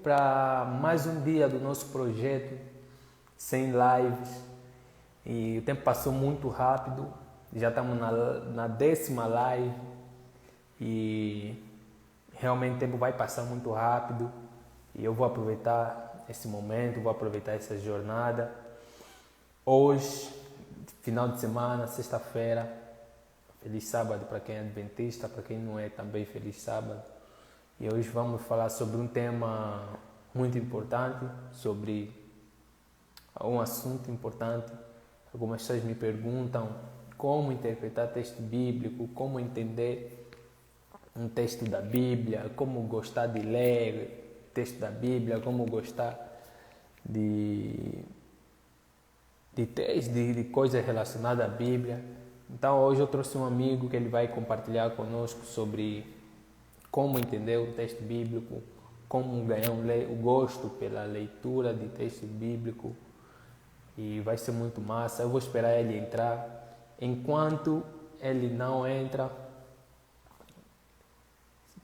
Para mais um dia do nosso projeto, sem lives. E o tempo passou muito rápido, já estamos na 10ª live e realmente o tempo vai passar muito rápido e eu vou aproveitar esse momento, vou aproveitar essa jornada. Hoje, final de semana, sexta-feira, feliz sábado para quem é adventista, para quem não é também feliz sábado. E hoje vamos falar sobre um tema muito importante, sobre um assunto importante. Algumas pessoas me perguntam como interpretar texto bíblico, como entender um texto da Bíblia, como gostar de ler texto da Bíblia, como gostar de coisas relacionadas à Bíblia. Então hoje eu trouxe um amigo que ele vai compartilhar conosco sobre como entender o texto bíblico, como ganhar o gosto pela leitura de texto bíblico, e vai ser muito massa. Eu vou esperar ele entrar. Enquanto ele não entra,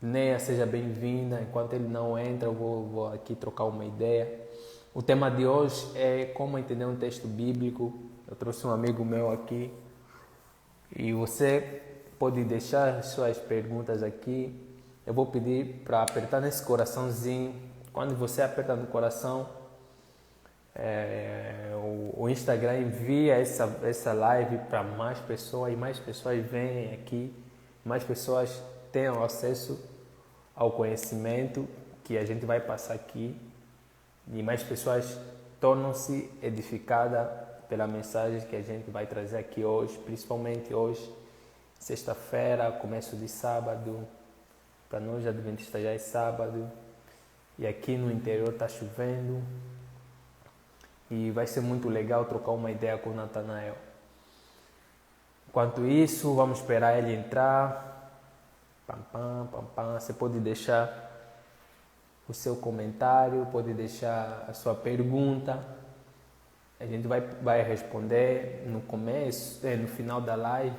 Neia, seja bem-vinda. Enquanto ele não entra, eu vou aqui trocar uma ideia. O tema de hoje é como entender um texto bíblico. Eu trouxe um amigo meu aqui e você pode deixar suas perguntas aqui. Eu vou pedir para apertar nesse coraçãozinho. Quando você aperta no coração, o Instagram envia essa live para mais pessoas e mais pessoas vêm aqui, mais pessoas tenham acesso ao conhecimento que a gente vai passar aqui e mais pessoas tornam-se edificadas pela mensagem que a gente vai trazer aqui hoje, principalmente hoje, sexta-feira, começo de sábado. Para nós adventistas já é sábado e aqui no interior está chovendo e vai ser muito legal trocar uma ideia com o Natanael. Enquanto isso, vamos esperar ele entrar. Pam, pam, pam, pam. Você pode deixar o seu comentário, pode deixar a sua pergunta. A gente vai responder no começo, no final da live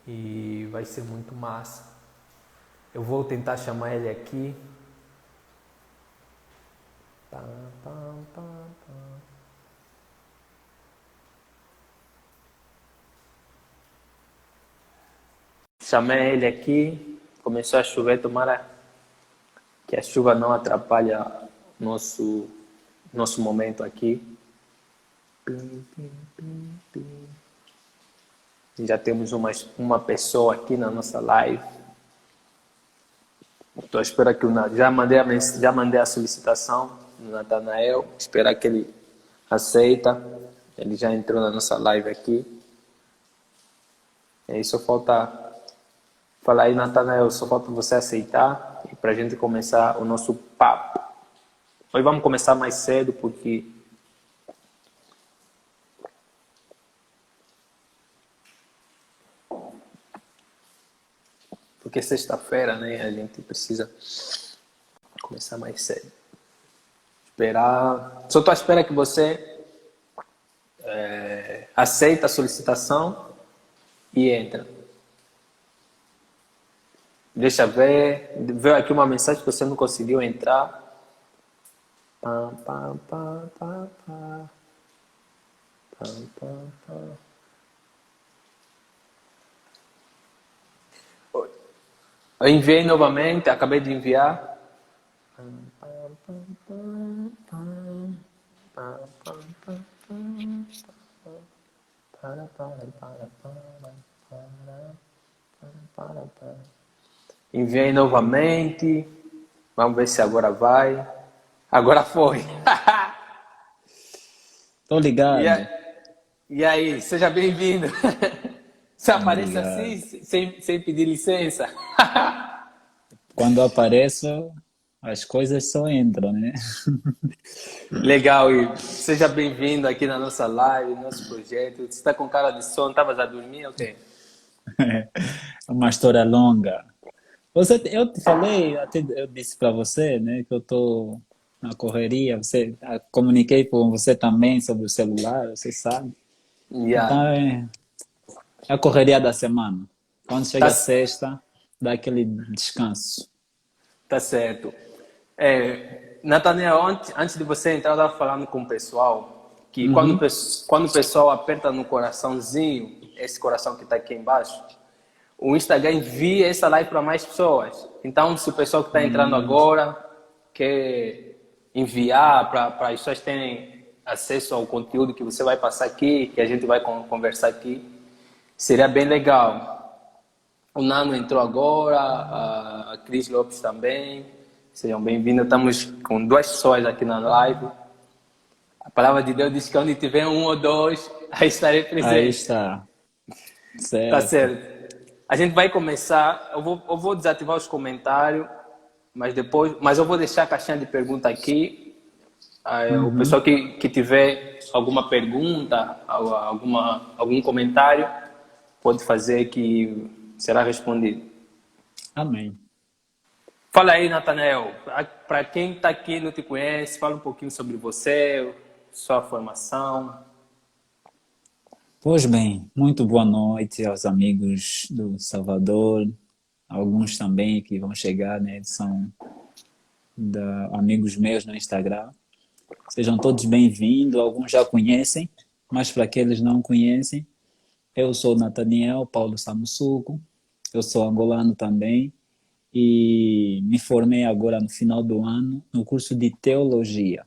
e vai ser muito massa. Eu vou tentar chamar ele aqui. Pam, pam, pam, pam. Chamei ele aqui. Começou a chover, tomara que a chuva não atrapalhe nosso momento aqui. Pim, pim, pim, pim. Já temos uma pessoa aqui na nossa live. Estou esperando que já mandei a solicitação no Natanael. Esperar que ele aceita. Ele já entrou na nossa live aqui. E aí só falta falar aí, Natanael, só falta você aceitar e para a gente começar o nosso papo. Hoje vamos começar mais cedo porque sexta-feira, né? A gente precisa começar mais cedo. Esperar. Só estou à espera que você aceita a solicitação e entra. Deixa ver. Veio aqui uma mensagem que você não conseguiu entrar. Pam, pam, pam, pam, pam. Pam, pam, pam. Eu enviei novamente, acabei de enviar. Enviei novamente. Vamos ver se agora vai. Agora foi. Tô ligado. E aí, seja bem-vindo. Você aparece Obrigado. assim, sem pedir licença. Quando apareço, as coisas só entram, né? Legal, e seja bem-vindo aqui na nossa live, nosso projeto. Você está com cara de sono, estava já dormindo? Ok. É uma história longa. Eu te falei, até eu disse para você, né, que eu tô na correria. Comuniquei com você também sobre o celular, você sabe. Então Yeah. é a correria da semana. Quando Tá, chega a sexta, dá aquele descanso. tá certo. Nathaniel, antes de você entrar, eu estava falando com o pessoal que Uhum. quando o pessoal aperta no coraçãozinho, esse coração que está aqui embaixo, o Instagram envia essa live para mais pessoas. Então, se o pessoal que está entrando Hum, agora quer enviar para as pessoas terem acesso ao conteúdo que você vai passar aqui, que a gente vai conversar aqui, seria bem legal. O Nano entrou agora, a Cris Lopes também. Sejam bem-vindos. Estamos com duas pessoas aqui na live. A palavra de Deus diz que onde tiver um ou dois, aí estarei aí presente. está, Tá certo. certo. A gente vai começar. Eu vou desativar os comentários, mas eu vou deixar a caixinha de pergunta aqui. O Uhum. pessoal que tiver alguma pergunta, algum comentário, pode fazer que será respondido. Amém. Fala aí, Natanael. Para quem está aqui e não te conhece, fala um pouquinho sobre você, sua formação. Pois bem, muito boa noite aos amigos do Salvador, alguns também que vão chegar, né, são amigos meus no Instagram. Sejam todos bem-vindos, alguns já conhecem, mas para aqueles que não conhecem, eu sou Nathaniel Paulo Samussuco, eu sou angolano também e me formei agora no final do ano no curso de Teologia.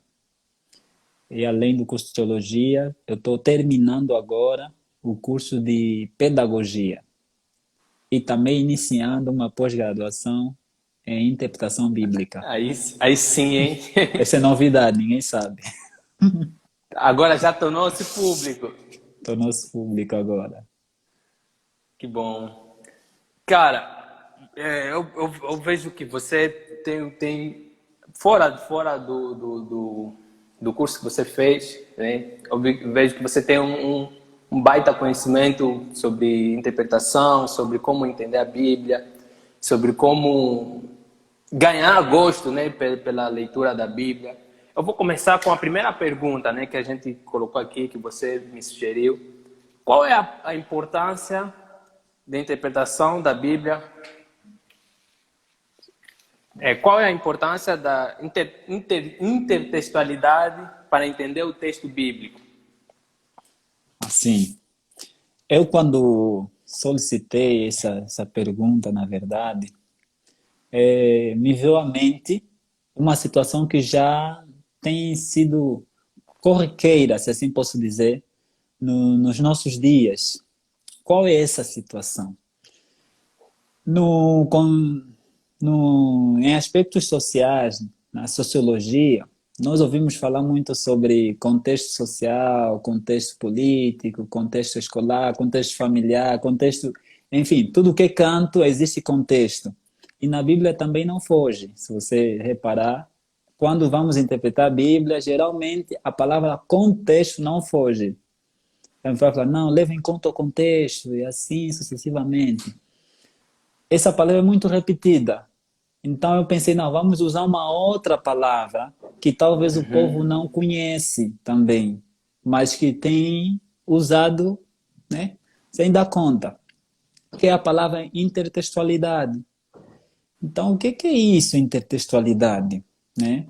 E além do curso de Teologia, eu estou terminando agora o curso de Pedagogia e também iniciando uma pós-graduação em Interpretação Bíblica. Aí sim, hein? Essa é novidade, ninguém sabe. Agora já tornou-se público. Tornou-se público agora. Que bom. Cara, eu vejo que você tem fora do curso que você fez, né? Vejo que você tem um baita conhecimento sobre interpretação, sobre como entender a Bíblia, sobre como ganhar gosto, né, pela leitura da Bíblia. Eu vou começar com a primeira pergunta, né, que a gente colocou aqui, que você me sugeriu. Qual é a importância da interpretação da Bíblia? Qual é a importância da intertextualidade para entender o texto bíblico? Assim, eu quando solicitei essa pergunta, na verdade, me veio à mente uma situação que já tem sido corriqueira, se assim posso dizer, nos nossos dias. Qual é essa situação? No, com, em aspectos sociais, na sociologia, nós ouvimos falar muito sobre contexto social, contexto político, contexto escolar, contexto familiar, contexto, enfim, tudo que é canto existe contexto. E na Bíblia também não foge. Se você reparar, quando vamos interpretar a Bíblia, geralmente a palavra contexto não foge. Então, vai falar, não, leva em conta o contexto, e assim sucessivamente. Essa palavra é muito repetida. Então eu pensei, não, vamos usar uma outra palavra que talvez o povo não conhece também, mas que tem usado, né, sem dar conta, que é a palavra intertextualidade. Então, o que é isso, intertextualidade? Né?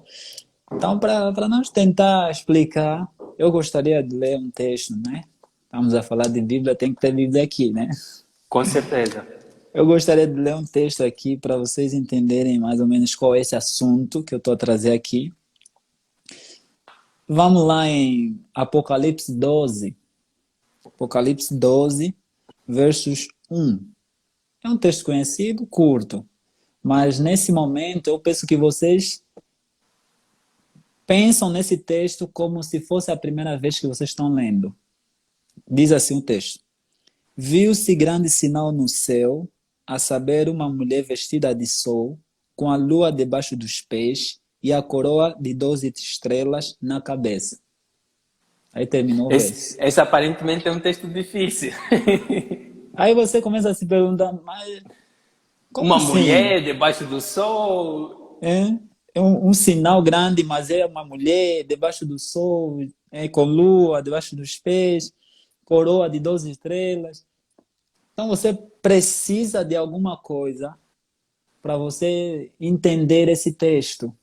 Então, para nós tentar explicar, eu gostaria de ler um texto, né? Estamos a falar de Bíblia, tem que ter Bíblia aqui, né? Com certeza. Eu gostaria de ler um texto aqui para vocês entenderem mais ou menos qual é esse assunto que eu estou a trazer aqui. Vamos lá em Apocalipse 12. Apocalipse 12, versos 1. É um texto conhecido, curto, mas nesse momento eu penso que vocês pensam nesse texto como se fosse a primeira vez que vocês estão lendo. Diz assim o texto: Viu-se grande sinal no céu, a saber, uma mulher vestida de sol, com a lua debaixo dos pés e a coroa de 12 estrelas na cabeça. Aí terminou o verso. Esse aparentemente é um texto difícil. Aí você começa a se perguntar, mas como Uma assim? mulher debaixo do sol. É, é um sinal grande, mas é uma mulher debaixo do sol, com lua debaixo dos pés, coroa de 12 estrelas. Então você precisa de alguma coisa para você entender esse texto.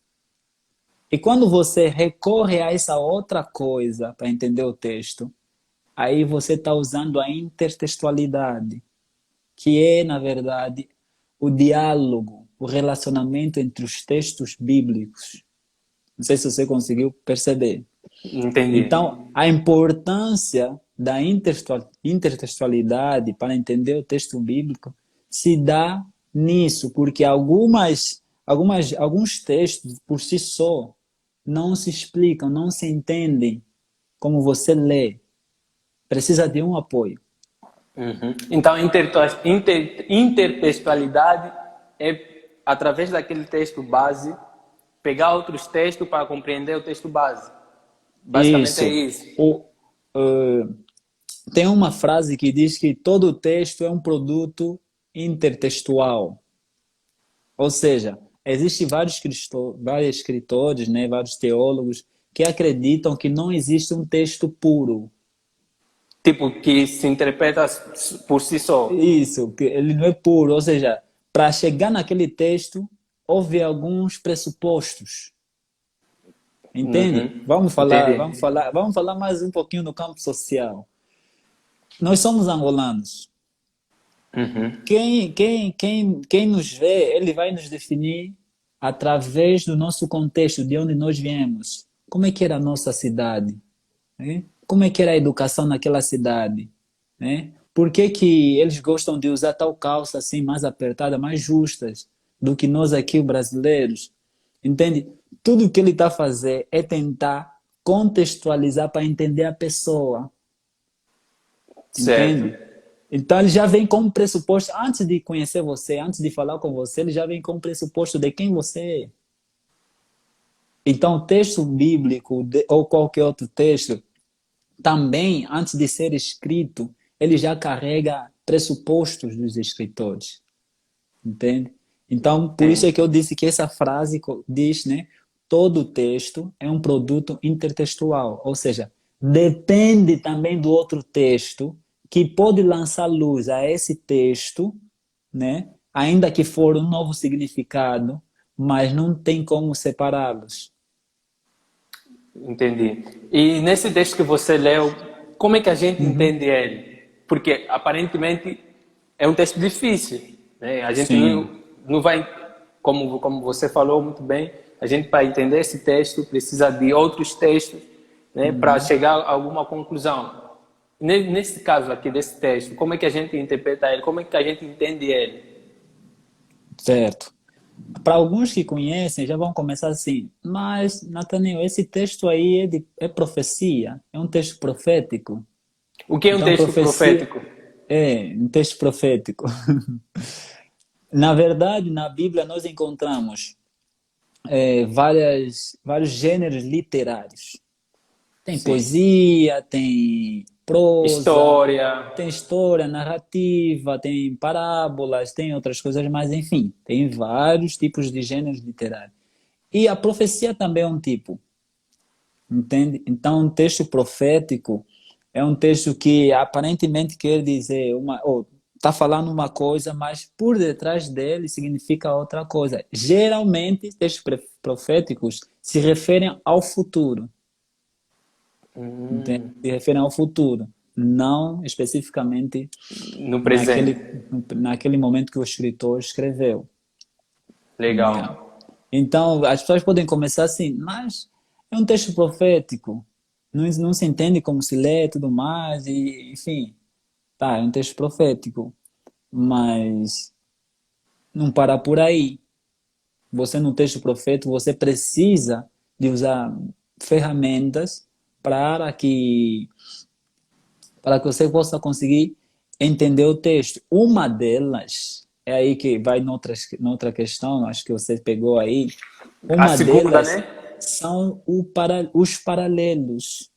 E quando você recorre a essa outra coisa para entender o texto, aí você está usando a intertextualidade, que é, na verdade, o diálogo, o relacionamento entre os textos bíblicos. Não sei se você conseguiu perceber. Entendi. Então, a importância da intertextualidade para entender o texto bíblico se dá nisso, porque alguns textos, por si só, não se explicam, não se entendem como você lê. Precisa de um apoio. Uhum. Então, intertextualidade é, através daquele texto base, pegar outros textos para compreender o texto base. Basicamente é Isso. isso. Uh, Tem uma frase que diz que todo texto é um produto intertextual. Ou seja, existem vários escritores, né, vários teólogos que acreditam que não existe um texto puro. Tipo, que se interpreta por si só. Isso, que ele não é puro. Ou seja, para chegar naquele texto, houve alguns pressupostos. Entende? Uhum. Entendi. Vamos falar mais um pouquinho no campo social. Nós somos angolanos. Uhum. Quem nos vê, ele vai nos definir através do nosso contexto, de onde nós viemos. Como é que era a nossa cidade? Né? Como é que era a educação naquela cidade? Né? Por que que eles gostam de usar tal calça assim, mais apertada, mais justas do que nós aqui, os brasileiros? Entende? Tudo que ele está a fazer é tentar contextualizar para entender a pessoa. Certo. Entende? Então ele já vem com um pressuposto, antes de conhecer você, antes de falar com você, ele já vem com um pressuposto de quem você é. Então o texto bíblico ou qualquer outro texto, também, antes de ser escrito, ele já carrega pressupostos dos escritores. Entende? Então, por isso é Entendi. que eu disse que essa frase diz, né? Todo texto é um produto intertextual, ou seja, depende também do outro texto que pode lançar luz a esse texto, né? Ainda que for um novo significado, mas não tem como separá-los. Entendi. E nesse texto que você leu, como é que a gente Uhum. entende ele? Porque aparentemente é um texto difícil, né? A gente Sim. não vai, como você falou muito bem, a gente para entender esse texto precisa de outros textos, né, para Uhum. chegar a alguma conclusão. Nesse caso aqui desse texto, como é que a gente interpreta ele? Como é que a gente entende ele? Certo. Para alguns que conhecem, já vão começar assim, mas, Nathaniel, esse texto aí é profecia, é um texto profético. O que é um Então, texto profecia profético? é um texto profético. Na verdade, na Bíblia nós encontramos vários gêneros literários. Tem Sim. poesia, tem prosa, História. tem história, narrativa, tem parábolas, tem outras coisas, mas enfim, tem vários tipos de gêneros literários. E a profecia também é um tipo, entende? Então, um texto profético é um texto que aparentemente quer dizer ou está falando uma coisa, mas por detrás dele significa outra coisa. Geralmente, textos proféticos se referem ao futuro, entende? Se referem ao futuro, não especificamente No presente. naquele momento que o escritor escreveu. Yeah. Legal. Então, as pessoas podem começar assim, mas é um texto profético, não se entende como se lê e tudo mais, e, enfim, tá, é um texto profético, mas não para por aí. Você, no texto profético, você precisa de usar ferramentas para que, para que você possa conseguir entender o texto. Uma delas, é aí que vai noutra questão, acho que você pegou aí, A uma segunda, delas né? são os paralelos,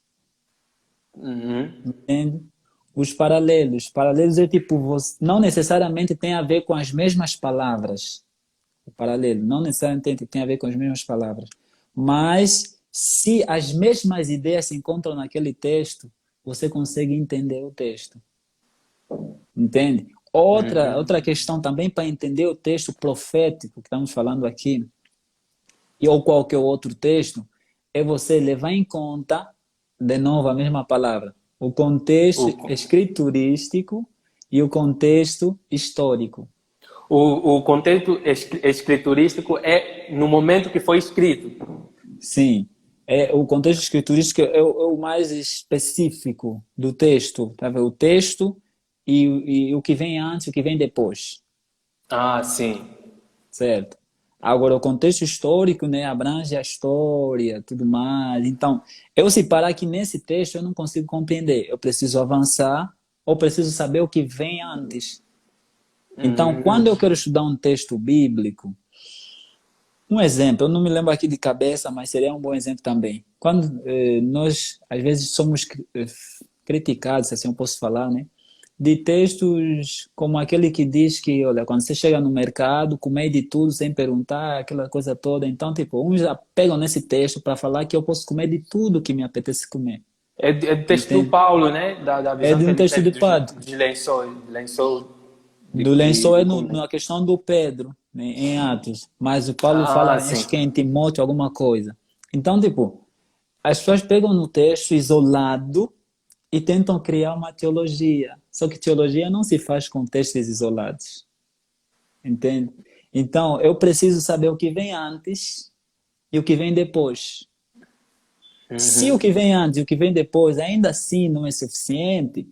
Uhum. entende? Os paralelos. Paralelos é tipo, não necessariamente tem a ver com as mesmas palavras. O paralelo não necessariamente tem a ver com as mesmas palavras. Mas se as mesmas ideias se encontram naquele texto, você consegue entender o texto. Entende? Outra questão também para entender o texto profético que estamos falando aqui ou qualquer outro texto, é você levar em conta, de novo a mesma palavra, o contexto O, escriturístico e o contexto histórico. o contexto escriturístico é no momento que foi escrito. Sim, o contexto escriturístico é o mais específico do texto, tá vendo? O texto e o que vem antes, o que vem depois, Ah, sim. certo? Agora, o contexto histórico, né, abrange a história, tudo mais. Então, eu se parar aqui nesse texto, eu não consigo compreender. Eu preciso avançar ou preciso saber o que vem antes. Então, Hum, quando eu quero estudar um texto bíblico, um exemplo, eu não me lembro aqui de cabeça, mas seria um bom exemplo também. Quando nós, às vezes, somos criticados, assim eu posso falar, né? De textos como aquele que diz que, olha, quando você chega no mercado, comer de tudo sem perguntar, aquela coisa toda. Então, tipo, uns já pegam nesse texto para falar que eu posso comer de tudo que me apetece comer. é do texto do Entende? Paulo, né? Da É visão de que um ele texto teve de Padre. dos lençóis, lençol Do lençol de é comer. na questão do Pedro, né, em Atos. Mas o Paulo Ah, fala, sim. acho que é em Timóteo, alguma coisa. Então, tipo, as pessoas pegam no texto isolado e tentam criar uma teologia. Só que teologia não se faz com textos isolados, entende? Então, eu preciso saber o que vem antes e o que vem depois. Se o que Uhum. vem antes e o que vem depois ainda assim não é suficiente,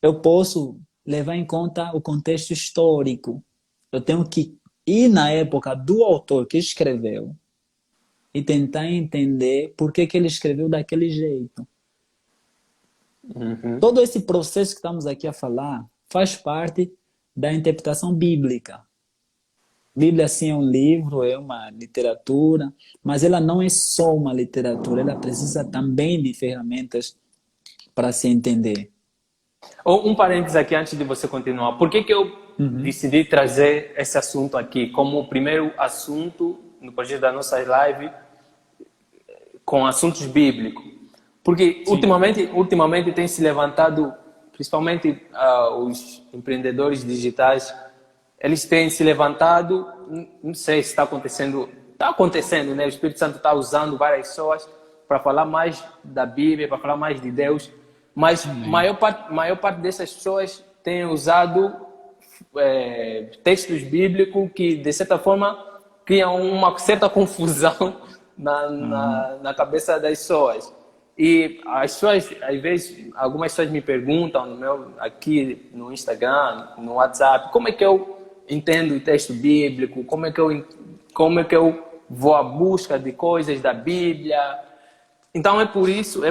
eu posso levar em conta o contexto histórico. Eu tenho que ir na época do autor que escreveu e tentar entender por que que ele escreveu daquele jeito. Uhum. Todo esse processo que estamos aqui a falar faz parte da interpretação bíblica. Bíblia, sim, é um livro, é uma literatura, mas ela não é só uma literatura, ela precisa também de ferramentas para se entender. Um parênteses aqui antes de você continuar. Por que que eu Uhum. decidi trazer esse assunto aqui como o primeiro assunto no projeto da nossa live com assuntos bíblicos? Porque Sim. ultimamente tem se levantado, principalmente os empreendedores digitais, eles têm se levantado, não sei se está acontecendo, né? O Espírito Santo está usando várias pessoas para falar mais da Bíblia, para falar mais de Deus, mas Amém. maior parte dessas pessoas tem usado textos bíblicos que, de certa forma, criam uma certa confusão Aham. na cabeça das pessoas. E as pessoas, às vezes, algumas pessoas me perguntam aqui no Instagram, no WhatsApp, como é que eu entendo o texto bíblico, como é que eu vou à busca de coisas da Bíblia. Então é por isso,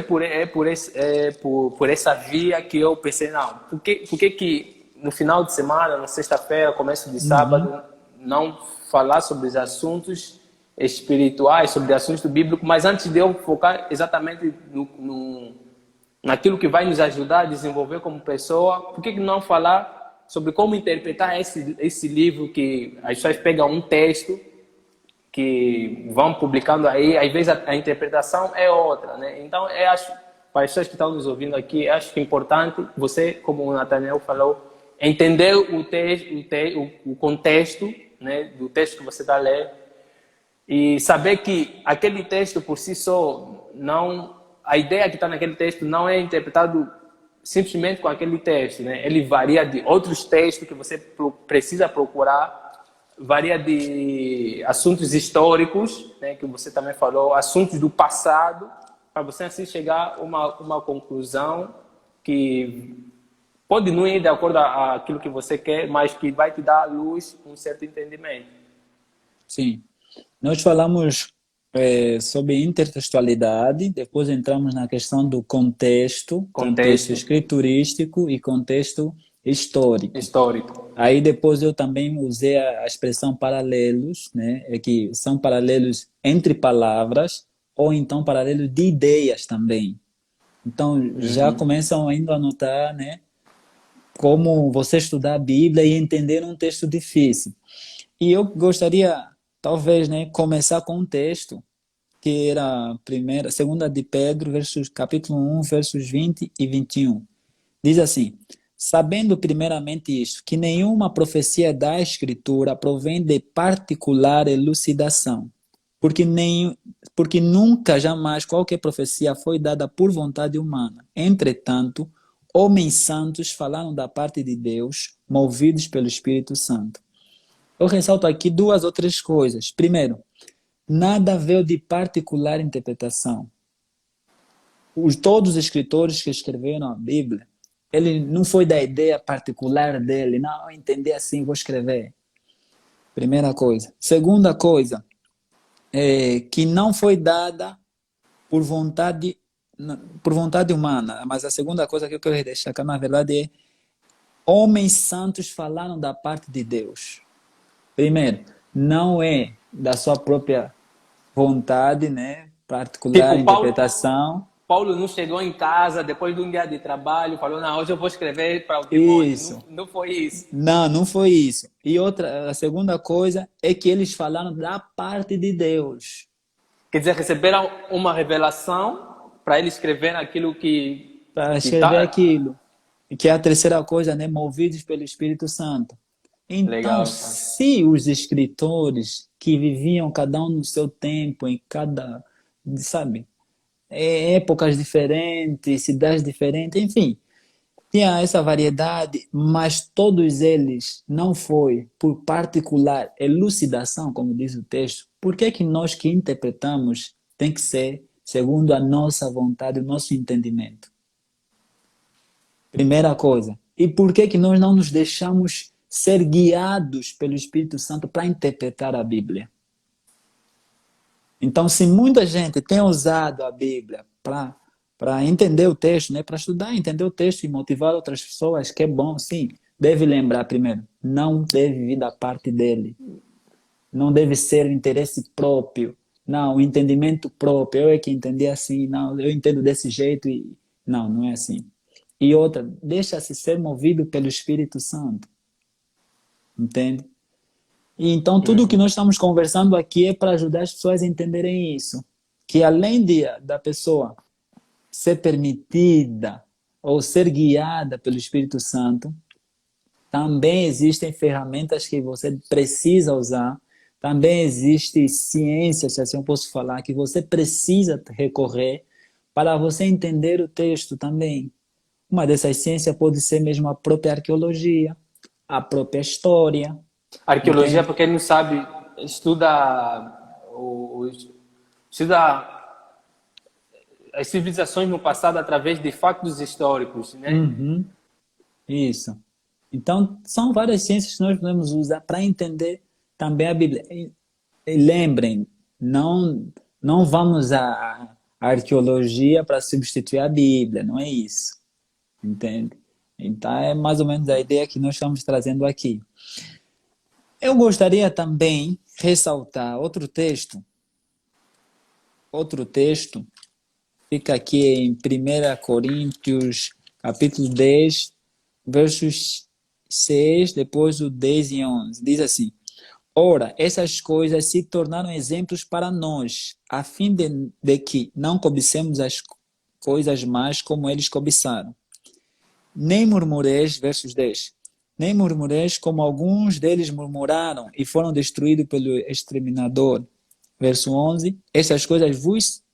por essa via que eu pensei, não, por que no final de semana, na sexta-feira, começo de Uhum. sábado, não falar sobre os assuntos espirituais, sobre assuntos do bíblico, mas antes de eu focar exatamente naquilo que vai nos ajudar a desenvolver como pessoa, por que não falar sobre como interpretar esse livro que as pessoas pegam um texto que vão publicando aí, às vezes a interpretação é outra, né? Então, eu acho, para as pessoas que estão nos ouvindo aqui, acho que é importante você, como o Nathaniel falou, entender o contexto, né, do texto que você está lendo e saber que aquele texto por si só, não, a ideia que está naquele texto não é interpretado simplesmente com aquele texto, né? Ele varia de outros textos que você precisa procurar, varia de assuntos históricos, né, que você também falou, assuntos do passado, para você assim chegar a uma conclusão que pode não ir de acordo àquilo que você quer, mas que vai te dar à luz um certo entendimento. Sim. Nós falamos sobre intertextualidade, depois entramos na questão do contexto, contexto Contexto escriturístico e contexto histórico. histórico. Aí depois eu também usei a expressão paralelos, né? É que são paralelos entre palavras ou então paralelos de ideias também. Então já Uhum. começam ainda a notar, né? Como você estudar a Bíblia e entender um texto difícil. E eu gostaria, talvez, né, começar com um texto que era a primeira, segunda de Pedro, capítulo 1, versos 20 e 21. Diz assim: sabendo primeiramente isto, que nenhuma profecia da Escritura provém de particular elucidação, porque, nem, porque nunca, jamais, qualquer profecia foi dada por vontade humana. Entretanto, homens santos falaram da parte de Deus, movidos pelo Espírito Santo. Eu ressalto aqui duas outras coisas. Primeiro, nada veio de particular interpretação. Todos os escritores que escreveram a Bíblia, ele não foi da ideia particular dele, não, eu entendi assim, vou escrever. Primeira coisa. Segunda coisa, que não foi dada por vontade humana, mas a segunda coisa que eu quero destacar, na verdade, é homens santos falaram da parte de Deus. Primeiro, não é da sua própria vontade, né, particular Tipo, interpretação. Paulo não chegou em casa depois de um dia de trabalho, falou, não, hoje eu vou escrever para o Timóteo. Isso. Não, não foi isso. Não, não foi isso. E outra, a segunda coisa é que eles falaram da parte de Deus. Quer dizer, receberam uma revelação para ele escrever aquilo Para que escrever tá aquilo. E que é a terceira coisa, né? Movidos pelo Espírito Santo. Então, legal, cara. se os escritores que viviam cada um no seu tempo, em cada, sabe, épocas diferentes, cidades diferentes, enfim, tinha essa variedade, mas todos eles não foi por particular elucidação, como diz o texto. Por que que nós que interpretamos tem que ser segundo a nossa vontade, o nosso entendimento? Primeira coisa. E por que que nós não nos deixamos ser guiados pelo Espírito Santo para interpretar a Bíblia? Então, se muita gente tem usado a Bíblia para entender o texto, né, para estudar, entender o texto e motivar outras pessoas, que é bom, sim, deve lembrar primeiro, não deve vir da parte dele. Não deve ser o interesse próprio. Não, o entendimento próprio. Eu é que entendi assim, não, eu entendo desse jeito e não, não é assim. E outra, deixa-se ser movido pelo Espírito Santo. Entende? E então tudo o que nós estamos conversando aqui é para ajudar as pessoas a entenderem isso. Que além da pessoa ser permitida ou ser guiada pelo Espírito Santo, também existem ferramentas que você precisa usar, também existe ciência, se assim eu posso falar, que você precisa recorrer para você entender o texto também. Uma dessas ciências pode ser mesmo a própria arqueologia, a própria história, Arqueologia, entende? para quem não sabe, estuda as civilizações no passado através de fatos históricos, né? Uhum, isso. Então, são várias ciências que nós podemos usar para entender também a Bíblia. E lembrem, não vamos à arqueologia para substituir a Bíblia, não é isso. Entende? Então, é mais ou menos a ideia que nós estamos trazendo aqui. Eu gostaria também ressaltar outro texto, fica aqui em 1 Coríntios, capítulo 10, versos 6, depois o 10 e 11. Diz assim: ora, essas coisas se tornaram exemplos para nós, a fim de que não cobicemos as coisas más como eles cobiçaram. Nem murmureis, versos 10, nem murmureis como alguns deles murmuraram e foram destruídos pelo exterminador. Verso 11, estas coisas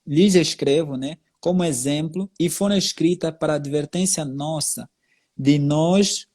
lhes escrevo, né, como exemplo, e foram escritas para advertência nossa, de nós